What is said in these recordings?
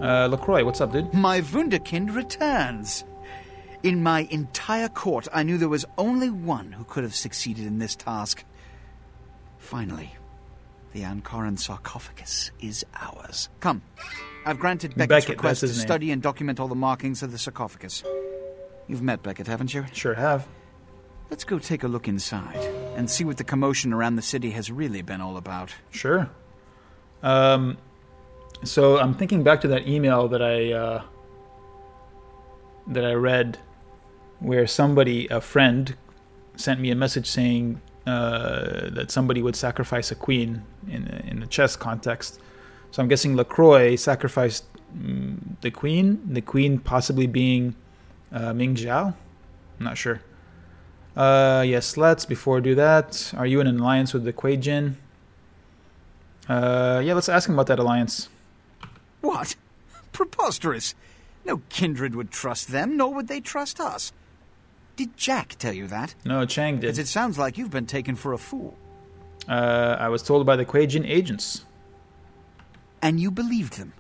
LaCroix, what's up, dude? My Wunderkind returns. In my entire court, I knew there was only one who could have succeeded in this task. Finally, the Ankaran sarcophagus is ours. Come, I've granted Beckett's request to study and document all the markings of the sarcophagus. You've met Beckett, haven't you? Sure have. Let's go take a look inside and see what the commotion around the city has really been all about. Sure. So I'm thinking back to that email that I read, where a friend, sent me a message saying that somebody would sacrifice a queen in the chess context. So I'm guessing LaCroix sacrificed the queen possibly being Ming Zhao? I'm not sure. Yes, let's. Before I do that, are you in an alliance with the Kuei Jin? Yeah, let's ask him about that alliance. What? Preposterous. No kindred would trust them, nor would they trust us. Did Jack tell you that? No, Chang did. Because it sounds like you've been taken for a fool. I was told by the Kuei Jin agents. And you believed them?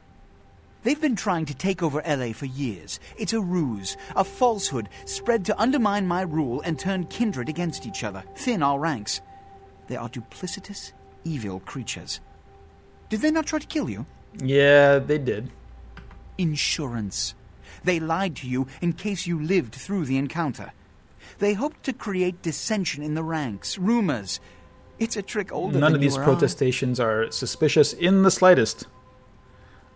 They've been trying to take over LA for years. It's a ruse, a falsehood, spread to undermine my rule and turn kindred against each other, thin our ranks. They are duplicitous, evil creatures. Did they not try to kill you? Yeah, they did. Insurance. They lied to you in case you lived through the encounter. They hoped to create dissension in the ranks, rumors. It's a trick older than you None of these are. protestations are suspicious in the slightest.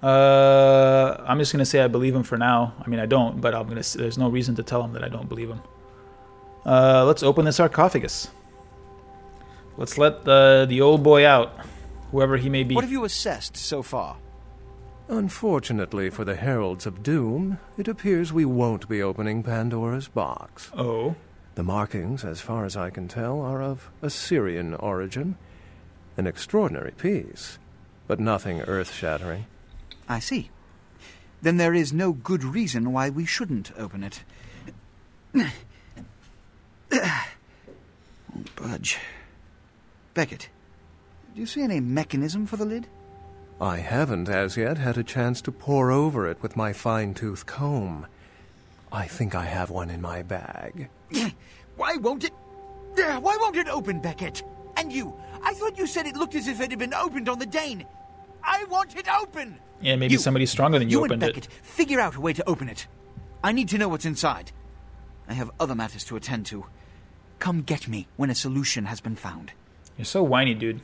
I'm just going to say I believe him for now. I mean, I don't, but there's no reason to tell him that I don't believe him. Let's open the sarcophagus. Let's let the old boy out, whoever he may be. What have you assessed so far? Unfortunately for the Heralds of Doom, it appears we won't be opening Pandora's box. Oh? The markings, as far as I can tell, are of Assyrian origin. An extraordinary piece, but nothing earth-shattering. I see. Then there is no good reason why we shouldn't open it. Won't budge. Beckett, do you see any mechanism for the lid? I haven't as yet had a chance to pore over it with my fine-tooth comb. I think I have one in my bag. Why won't it open, Beckett? And you, I thought you said it looked as if it had been opened on the Dane. I want it open! Yeah, maybe somebody stronger than you opened and Beckett, figure out a way to open it. I need to know what's inside. I have other matters to attend to. Come get me when a solution has been found. You're so whiny, dude.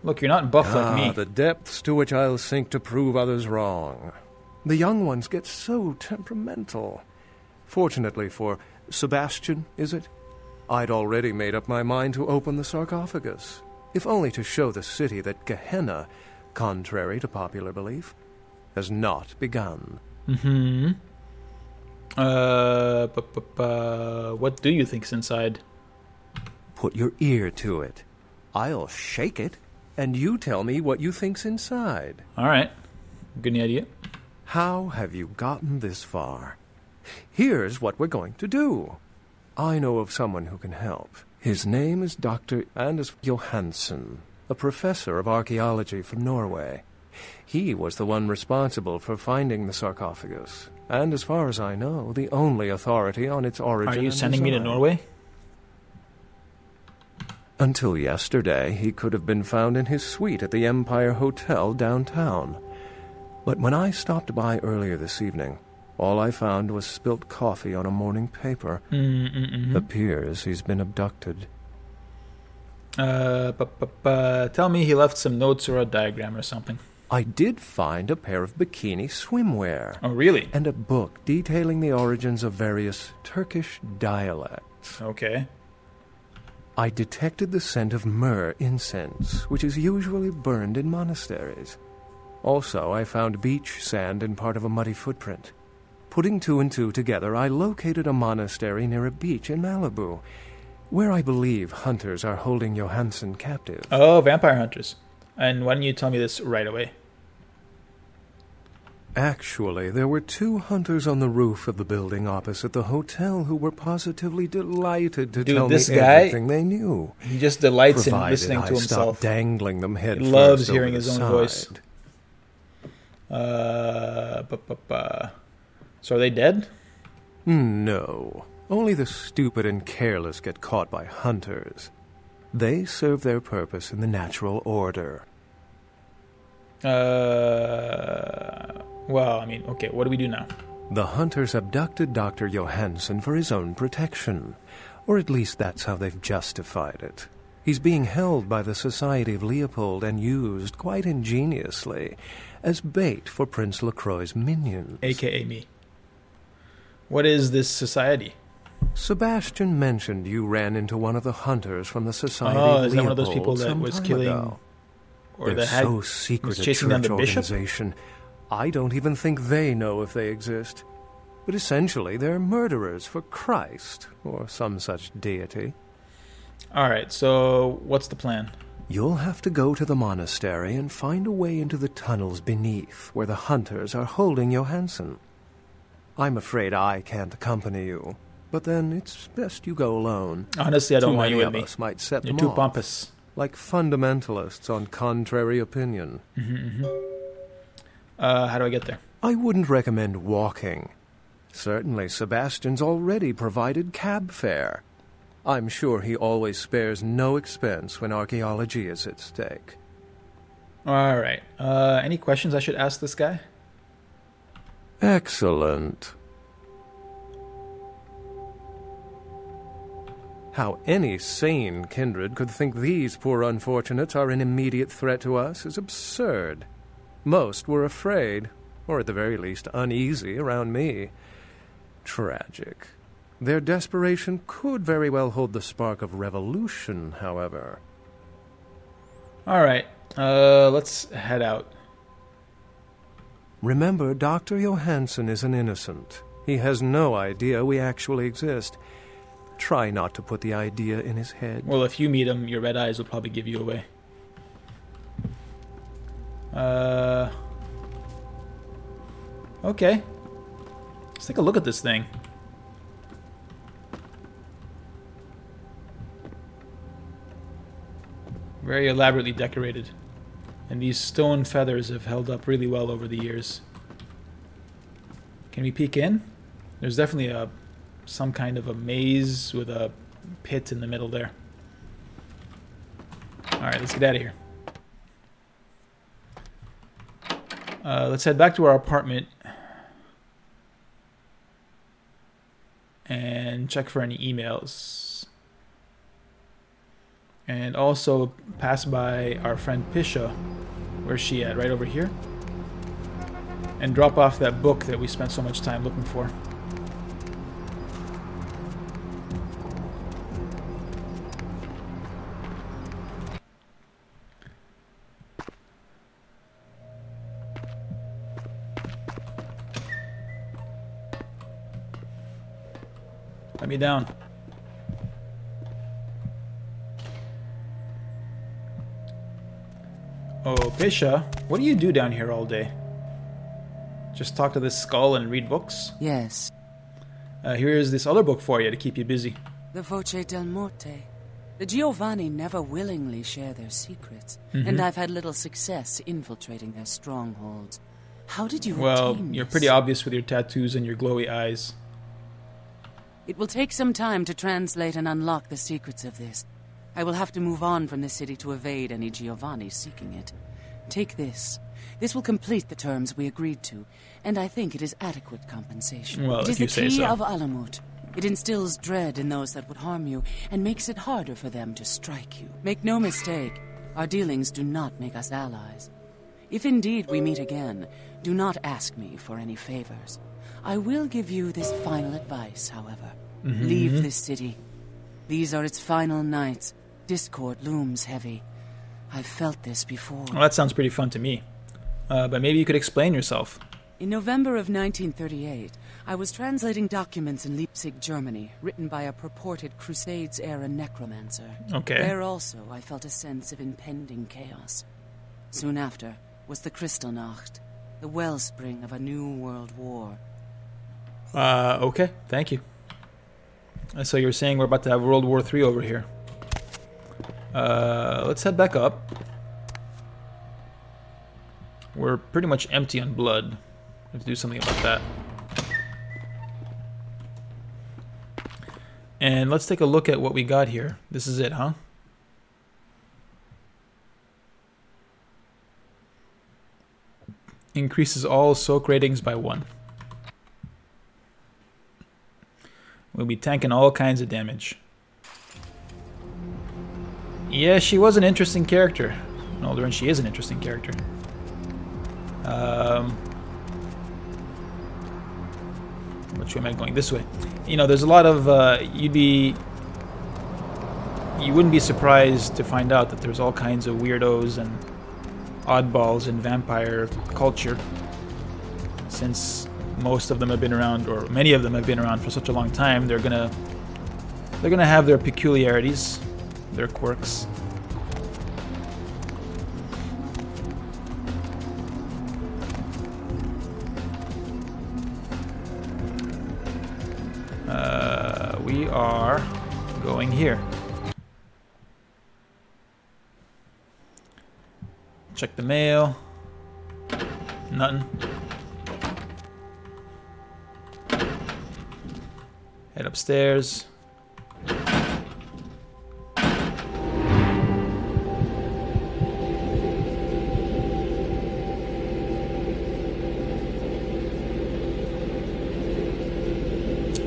Look, you're not buff like me. The depths to which I'll sink to prove others wrong. The young ones get so temperamental. Fortunately for Sebastian, is it? I'd already made up my mind to open the sarcophagus, if only to show the city that Gehenna, contrary to popular belief, has not begun. Mm-hmm. What do you think's inside? Put your ear to it. I'll shake it, and you tell me what you think's inside. All right. Good idea. How have you gotten this far? Here's what we're going to do. I know of someone who can help. His name is Dr. Anders Johansen, a professor of archaeology from Norway. He was the one responsible for finding the sarcophagus, and as far as I know, the only authority on its origin. Are you sending me to Norway? Until yesterday, he could have been found in his suite at the Empire Hotel downtown. But when I stopped by earlier this evening, all I found was spilt coffee on a morning paper. Appears he's been abducted. Tell me he left some notes or a diagram or something. I did find a pair of bikini swimwear. Oh, really? And a book detailing the origins of various Turkish dialects. Okay. I detected the scent of myrrh incense, which is usually burned in monasteries. Also, I found beach sand in part of a muddy footprint. Putting two and two together, I located a monastery near a beach in Malibu, where I believe hunters are holding Johansen captive. Oh, vampire hunters. And why don't you tell me this right away? Actually, there were two hunters on the roof of the building opposite the hotel who were positively delighted to tell me everything they knew. He just delights in listening to himself. Dangling them head he loves hearing his own voice. So are they dead? No. Only the stupid and careless get caught by hunters. They serve their purpose in the natural order. Well, I mean, okay, what do we do now? The hunters abducted Dr. Johansson for his own protection. Or at least that's how they've justified it. He's being held by the Society of Leopold and used, quite ingeniously, as bait for Prince Lacroix's minions. A.k.a. me. What is this society? Sebastian mentioned you ran into one of the hunters from the Society of Oh, is Leopold that one of those people that was killing... ago. Or They're that had... so secret was a chasing down church the bishop? organization. I don't even think they know if they exist. But essentially, they're murderers for Christ, or some such deity. Alright, so what's the plan? You'll have to go to the monastery and find a way into the tunnels beneath, where the hunters are holding Johansson. I'm afraid I can't accompany you, but then it's best you go alone. Honestly, I don't Too want you many with of me. us might set You're them too off, pompous. like fundamentalists on contrary opinion. How do I get there? I wouldn't recommend walking. Certainly, Sebastian's already provided cab fare. I'm sure he always spares no expense when archaeology is at stake. Alright, any questions I should ask this guy? Excellent. How any sane kindred could think these poor unfortunates are an immediate threat to us is absurd. Most were afraid, or at the very least uneasy, around me. Tragic. Their desperation could very well hold the spark of revolution, however. Alright, let's head out. Remember, Dr. Johansson is an innocent. He has no idea we actually exist. Try not to put the idea in his head. Well, if you meet him, your red eyes will probably give you away. Okay. Let's take a look at this thing. Very elaborately decorated. And these stone feathers have held up really well over the years. Can we peek in? There's definitely some kind of a maze with a pit in the middle there. Alright, let's get out of here. Let's head back to our apartment and check for any emails. And also pass by our friend Pisha. Where's she at? Right over here? And drop off that book that we spent so much time looking for. Let me down. Oh, Pisha, what do you do down here all day? Just talk to this skull and read books? Yes. Here's this other book for you to keep you busy. The Voce del Morte. The Giovanni never willingly share their secrets, and I've had little success infiltrating their strongholds. How did you Well, obtain you're this? pretty obvious with your tattoos and your glowy eyes. It will take some time to translate and unlock the secrets of this. I will have to move on from the city to evade any Giovanni seeking it. Take this. This will complete the terms we agreed to, and I think it is adequate compensation. Well, it if is you the say key so. of Alamut. It instills dread in those that would harm you, and makes it harder for them to strike you. Make no mistake, our dealings do not make us allies. If indeed we meet again, do not ask me for any favors. I will give you this final advice, however. Leave this city. These are its final nights. Discord looms heavy. I've felt this before. Well, that sounds pretty fun to me. But maybe you could explain yourself. In November of 1938, I was translating documents in Leipzig, Germany, written by a purported Crusades-era necromancer. Okay. There also, I felt a sense of impending chaos. Soon after was the Kristallnacht, the wellspring of a new world war. Okay, thank you. So you're saying we're about to have World War III over here. Let's head back up. We're pretty much empty on blood. We have to do something about that. And let's take a look at what we got here. This is it, huh? Increases all soak ratings by 1. We'll be tanking all kinds of damage. Yeah, she was an interesting character. Alderaan, she is an interesting character. Which way am I going? This way. You know, there's a lot of you wouldn't be surprised to find out that there's all kinds of weirdos and oddballs in vampire culture, since most of them have been around, or many of them have been around for such a long time. They're gonna have their peculiarities, their quirks. We are going here. Check the mail. Nothing. Head upstairs.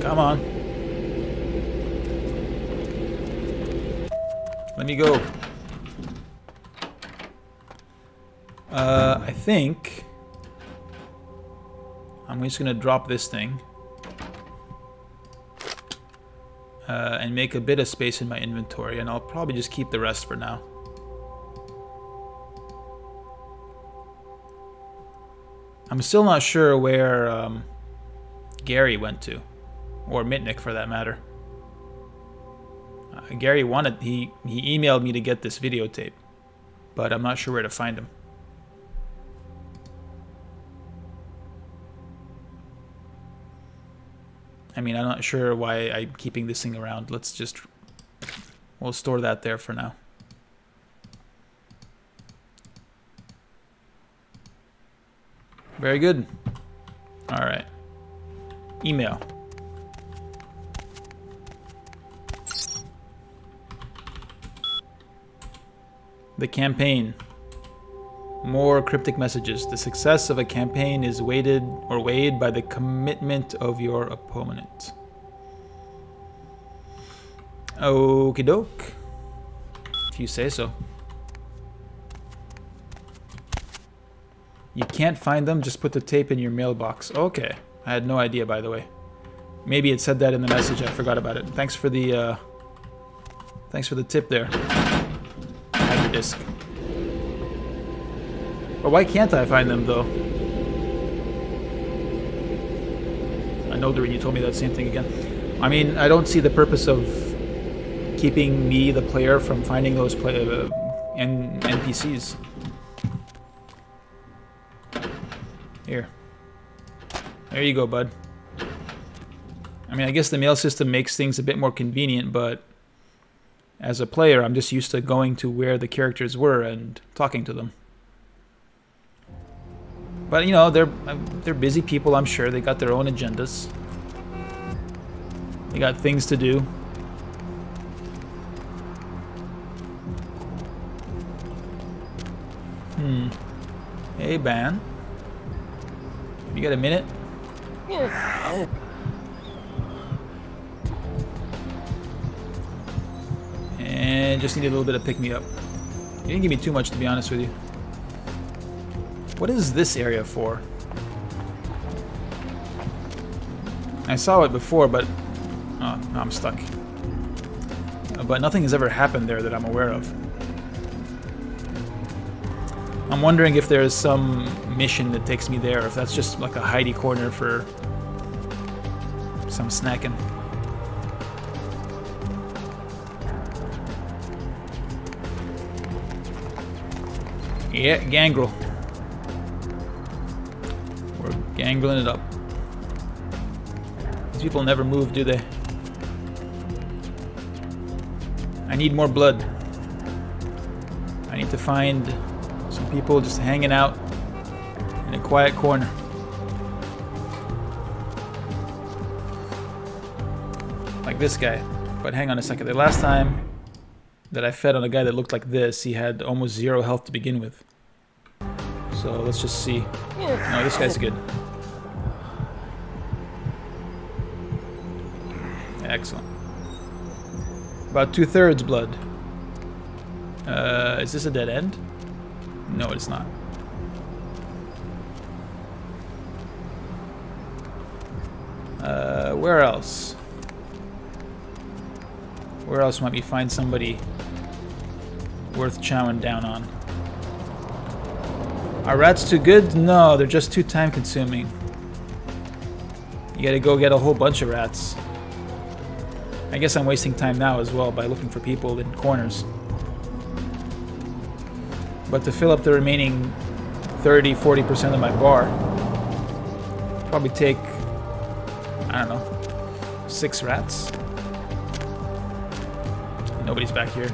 Come on. Let me go. I think I'm just gonna drop this thing and make a bit of space in my inventory, and I'll probably just keep the rest for now. I'm still not sure where Gary went to, or Mitnick for that matter. Gary he emailed me to get this videotape, but I'm not sure where to find him. I mean, I'm not sure why I'm keeping this thing around. We'll store that there for now. Very good. All right. Email. The campaign. More cryptic messages. The success of a campaign is weighed by the commitment of your opponent. Okie doke. If you say so. You can't find them, just put the tape in your mailbox. Okay. I had no idea, by the way. Maybe it said that in the message, I forgot about it. Thanks for the tip there. Disc. But why can't I find them, though? I know, Doreen, you told me that same thing again. I mean, I don't see the purpose of keeping me, the player, from finding those NPCs. Here. There you go, bud. I mean, I guess the mail system makes things a bit more convenient, but as a player, I'm just used to going to where the characters were and talking to them. But, you know, they're busy people, I'm sure. They got their own agendas. They got things to do. Hey, Ban. You got a minute? And just need a little bit of pick-me-up. You didn't give me too much, to be honest with you. What is this area for? I saw it before, but... oh, no, I'm stuck. But nothing has ever happened there that I'm aware of. I'm wondering if there's some mission that takes me there, if that's just like a hidey corner for some snacking. Yeah, gangrel. We're gangling it up. These people never move, do they? I need more blood. I need to find some people just hanging out, in a quiet corner. Like this guy. But hang on a second. The last time that I fed on a guy that looked like this, he had almost 0 health to begin with. So let's just see. No, this guy's good. Excellent. About 2/3 blood. Is this a dead end? No, it's not. Where else? Where else might we find somebody worth chowing down on? Are rats too good? No, they're just too time consuming. You gotta go get a whole bunch of rats. I guess I'm wasting time now as well by looking for people in corners. But to fill up the remaining 30-40% of my bar, probably take, I don't know, 6 rats. Nobody's back here.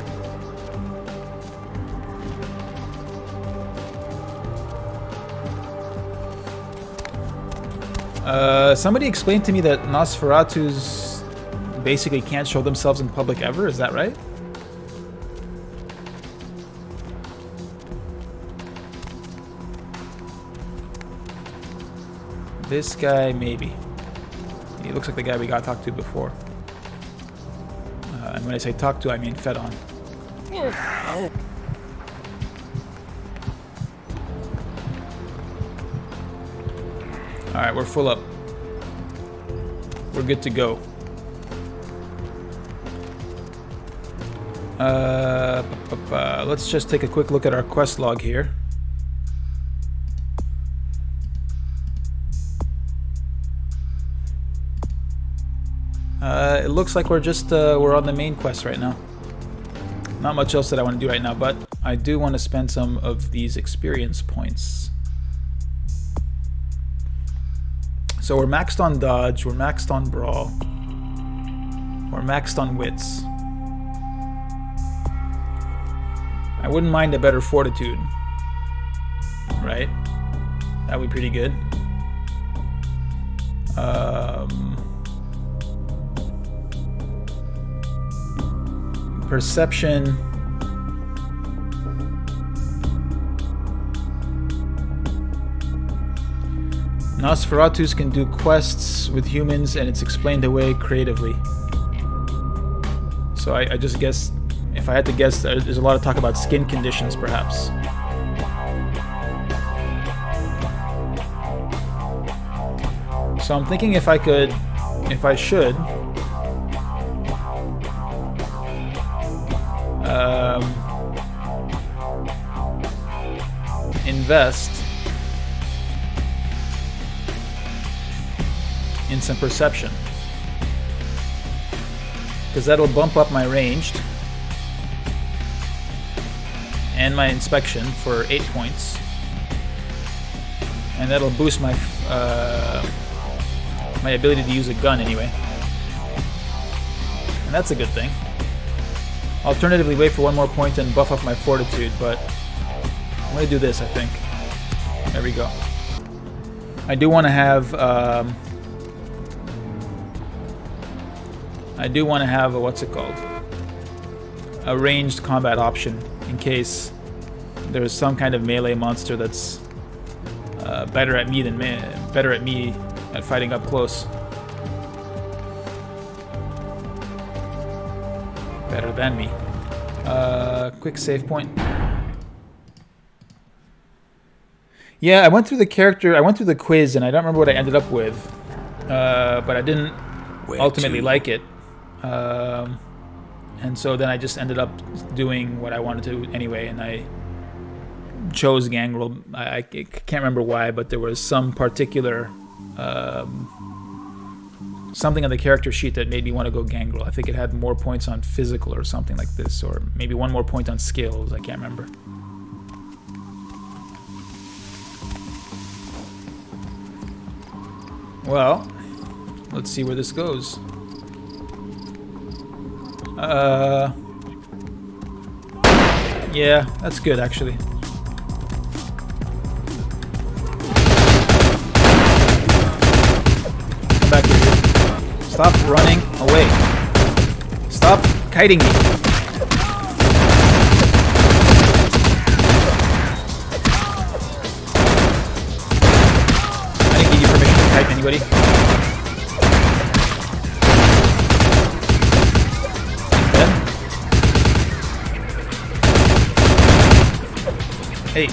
Somebody explained to me that Nosferatus basically can't show themselves in public ever, is that right? This guy, maybe. He looks like the guy we got talked to before. And when I say talk to, I mean fed on. Alright, we're full up. We're good to go. Let's just take a quick look at our quest log here. It looks like we're just we're on the main quest right now. Not much else that I want to do right now, but I do want to spend some of these experience points. So we're maxed on dodge, we're maxed on brawl, we're maxed on wits. I wouldn't mind a better fortitude, right? That would be pretty good. Perception. Nosferatus can do quests with humans and it's explained away creatively. So I just guess, if I had to guess, there's a lot of talk about skin conditions perhaps. So I'm thinking if I should invest in some perception, because that'll bump up my ranged and my inspection for 8 points, and that'll boost my my ability to use a gun anyway, and that's a good thing. Alternatively, wait for 1 more point and buff up my fortitude, but I'm gonna do this, I think. There we go. I do want to have what's it called? A ranged combat option in case there's some kind of melee monster that's better at me at fighting up close. Better than me. Quick save point. Yeah, I went through the quiz, and I don't remember what I ended up with, but I didn't ultimately like it. And so then I just ended up doing what I wanted to anyway, and I chose Gangrel. I can't remember why, but there was some particular something on the character sheet that made me want to go Gangrel. I think it had more points on physical or something like this, or maybe 1 more point on skills. I can't remember. Well, let's see where this goes. Yeah, that's good actually. Stop running away. Stop kiting me. I didn't give you permission to kite anybody. He's dead. Hey.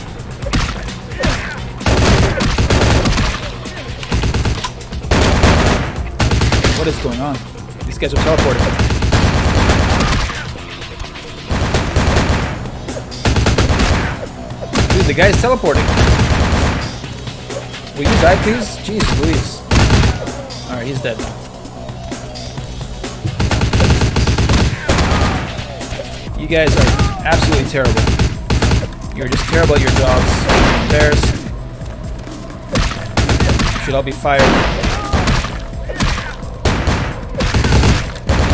What is going on? These guys are teleporting. Dude, the guy is teleporting. Will you die, please? Jeez Louise. Alright, he's dead now. You guys are absolutely terrible. You're just terrible at your jobs. I'm embarrassed. You should all be fired.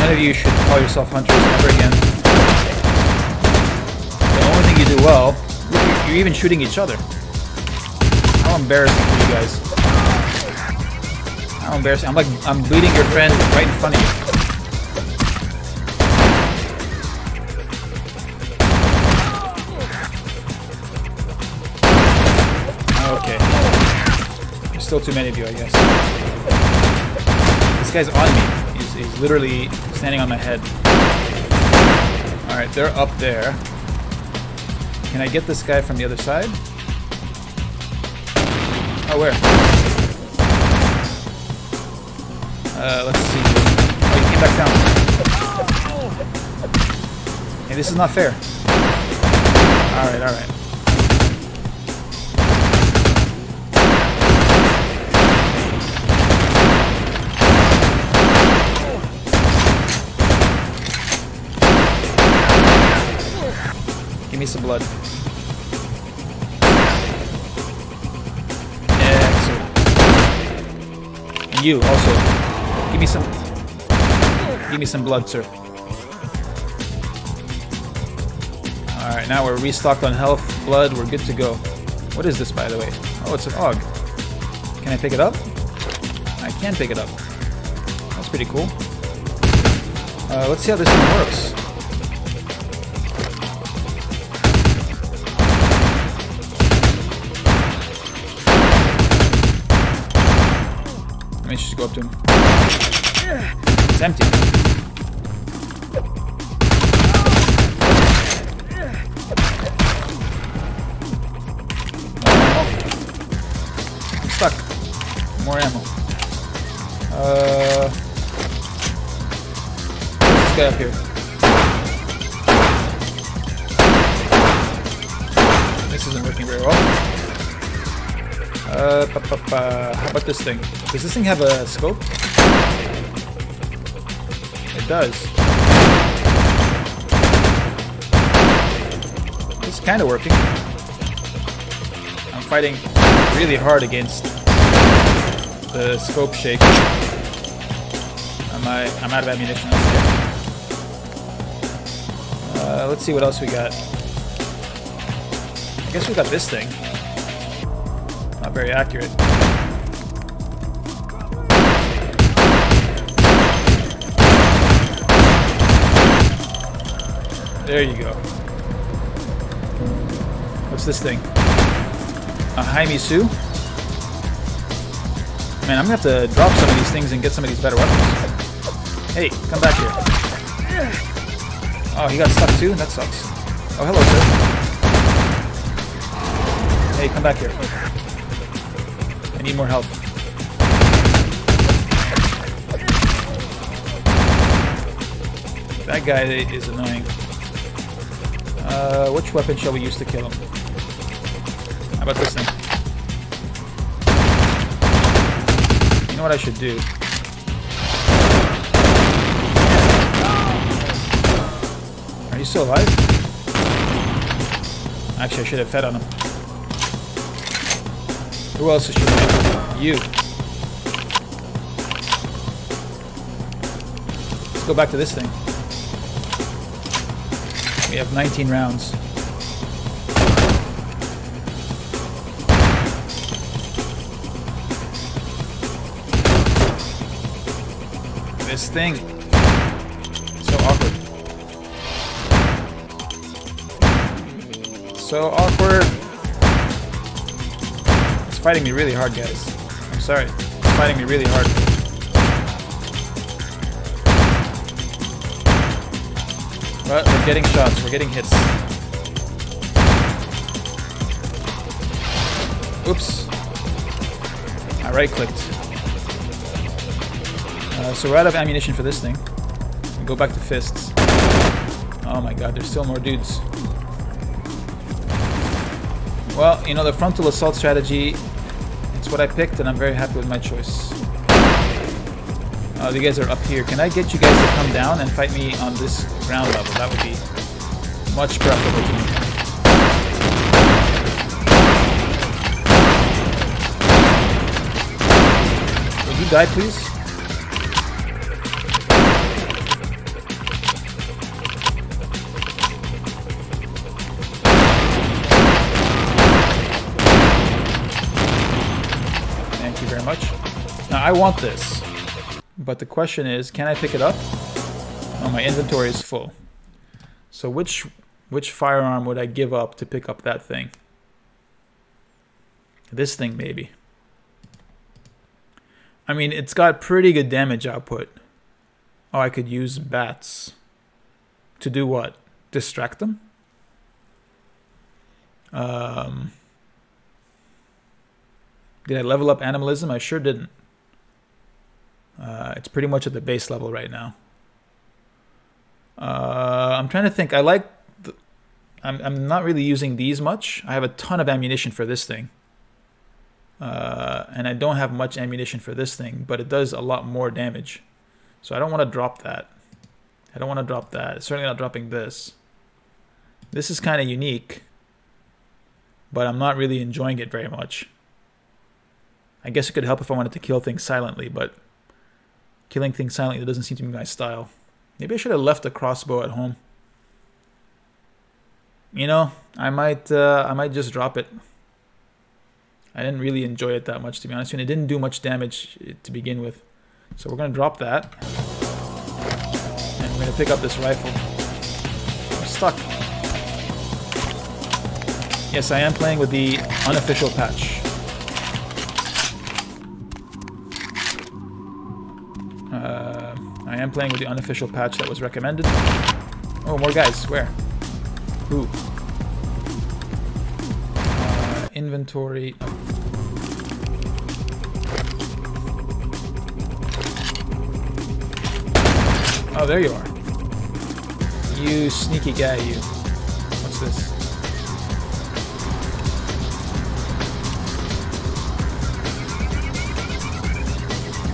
None of you should call yourself hunters ever again. The only thing you do well, you're even shooting each other. How embarrassing for you guys. How embarrassing. I'm bleeding your friend right in front of you. Okay. There's still too many of you, I guess. This guy's on me. He's literally standing on my head. Alright, they're up there. Can I get this guy from the other side? Oh, where? Let's see. Oh, he came back down. Hey, this is not fair. Alright, alright. Give me some blood. Excellent. And you also. Give me some blood, sir. Alright, now we're restocked on health, blood, we're good to go. What is this, by the way? Oh, it's an AUG. Can I pick it up? I can pick it up. That's pretty cool. Let's see how this thing works. Let me just go up to him. It's empty. I'm stuck. More ammo. Where's this guy up here? This isn't working very well. How about this thing? Does this thing have a scope? It does. It's kind of working. I'm fighting really hard against the scope shake. I'm out of ammunition. Let's see what else we got. I guess we got this thing. Not very accurate. There you go. What's this thing? A Haimisu? Man, I'm gonna have to drop some of these things and get some of these better weapons. Hey, come back here. Oh, he got stuck too? That sucks. Oh, hello, sir. Hey, come back here. I need more help. That guy is annoying. Which weapon shall we use to kill him? How about this thing? You know what I should do? Are you still alive? Actually, I should have fed on him. Who else is shooting? You. Let's go back to this thing. We have 19 rounds. This thing. So awkward. So awkward. It's fighting me really hard, guys. I'm sorry. It's fighting me really hard. But we're getting shots. We're getting hits. Oops. I right-clicked. So we're out of ammunition for this thing. We go back to fists. Oh my god, there's still more dudes. Well, you know, the frontal assault strategy, it's what I picked, and I'm very happy with my choice. You guys are up here. Can I get you guys to come down and fight me on this ground level? That would be much preferable to me. Would you die, please? Thank you very much. Now, I want this. But the question is, can I pick it up? Oh, my inventory is full. So which firearm would I give up to pick up that thing? This thing, maybe. I mean, it's got pretty good damage output. Oh, I could use bats. To do what? Distract them? Did I level up animalism? I sure didn't. It's pretty much at the base level right now. I'm trying to think. I'm not really using these much. I have a ton of ammunition for this thing. And I don't have much ammunition for this thing, but it does a lot more damage. So I don't want to drop that. I don't want to drop that. It's certainly not dropping this. This is kind of unique, but I'm not really enjoying it very much. I guess it could help if I wanted to kill things silently, but killing things silently doesn't seem to be my style. Maybe I should have left the crossbow at home. You know, I might just drop it. I didn't really enjoy it that much, to be honest, and it didn't do much damage to begin with. So we're gonna drop that, and we're gonna pick up this rifle. I'm stuck. Yes, I am playing with the unofficial patch. I am playing with the unofficial patch that was recommended. Oh, more guys. Where? Who? Inventory. Oh, there you are. You sneaky guy, you. What's this?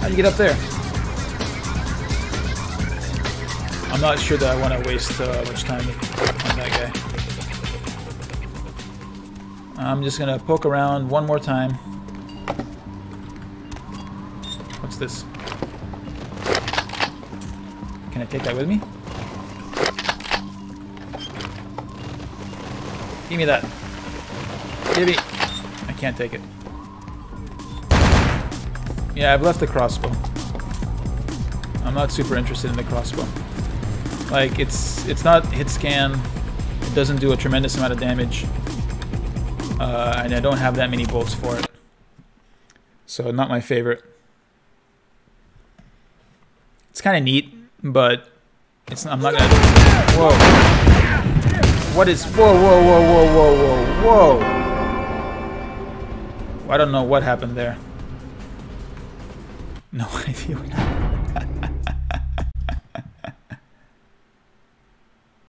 How'd you get up there? I'm not sure that I want to waste much time on that guy. I'm just going to poke around one more time. What's this? Can I take that with me? Give me that. Give me. I can't take it. Yeah, I've left the crossbow. I'm not super interested in the crossbow. Like, it's not hit scan. It doesn't do a tremendous amount of damage. And I don't have that many bolts for it. So, not my favorite. It's kind of neat, but it's not, I'm not gonna... Whoa. What is... Whoa, whoa, whoa, whoa, whoa, whoa, whoa. I don't know what happened there. No idea what happened.